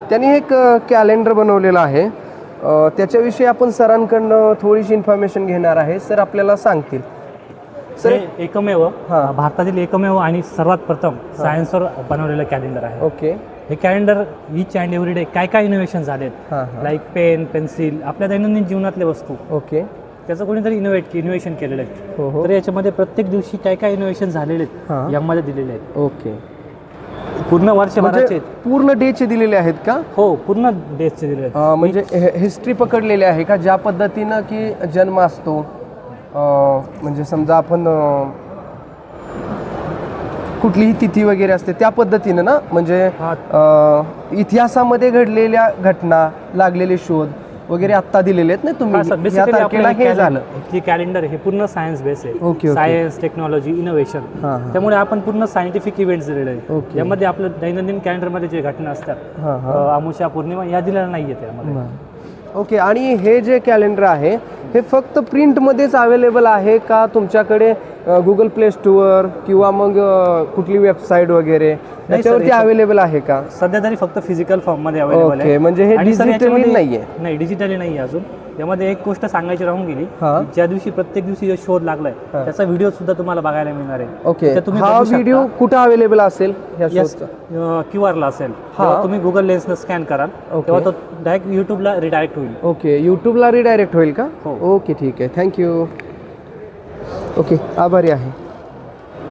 त्यांनी एक कॅलेंडर बनवलेलं आहे. त्याच्याविषयी आपण सरांकडनं थोडीशी इन्फॉर्मेशन घेणार आहे. सर आपल्याला सांगतील. सर एकमेव भारतातील एकमेव आणि सर्वात प्रथम सायन्सवर बनवलेलं कॅलेंडर आहे. ओके. हे calendar each and every day काय काय इनोव्हेशन झालेत, लाईक पेन, पेन्सिल, आपल्या दैनंदिन जीवनातले वस्तू. ओके. त्याचं कोणीतरी इनोव्हेशन केलेलं आहे. तर याच्यामध्ये प्रत्येक दिवशी काय काय इनोव्हेशन झालेले आहेत यामध्ये दिलेले आहेत. ओके. पूर्ण वर्षभराचे पूर्ण डेचे दिलेले आहेत का? हो, पूर्ण डेचे दिलेले आहेत. म्हणजे हिस्ट्री पकडलेली आहे का, ज्या पद्धतीनं की जन्म असतो, म्हणजे समजा आपण कुठलीही तिथी वगैरे असते त्या पद्धतीनं ना, म्हणजे इतिहासामध्ये घडलेल्या घटना, लागलेले शोध वगैरे आता दिलेले आहेत ना तुम्ही. या तारखेला हे झालं. हे कॅलेंडर हे पूर्ण सायन्स बेस आहे. ओके. Science, technology, innovation. त्यामुळे आपण पूर्ण सायंटिफिक इव्हेंट्स दिलेले आहेत. यामध्ये आपलं दैनंदिन कॅलेंडरमध्ये जे घटना असतात, अमावस्या, पौर्णिमा, या दिलेल्या नाही आहेत यामध्ये. ओके. आणि हे जे कॅलेंडर आहे हे फक्त प्रिंटमध्येच अवेलेबल आहे का तुमच्याकडे गुगल प्ले स्टोअर किंवा मग कुठली वेबसाईट वगैरे त्याच्यावरती अवेलेबल आहे का? सध्या तरी फक्त फिजिकल फॉर्ममध्ये अवेलेबल आहे. म्हणजे हे डिजिटली नाहीये? नाही, डिजिटली नाही अजून. यामध्ये एक गोष्ट सांगायची राहून गेली, ज्या दिवशी प्रत्येक दिवशी जो शोध लागलाय त्याचा व्हिडिओ सुद्धा तुम्हाला बघायला मिळणार आहे. ओके. हा व्हिडिओ कुठे अवेलेबल असेल? QR ला असेल. तुम्ही गुगल लेन्सनं स्कॅन कराल तेव्हा तो डायरेक्ट युट्यूबला रिडायरेक्ट होईल. ओके. युट्यूबला रिडायरेक्ट होईल का? ओके, ठीक आहे. थँक्यू. ओके, आभारी आहे.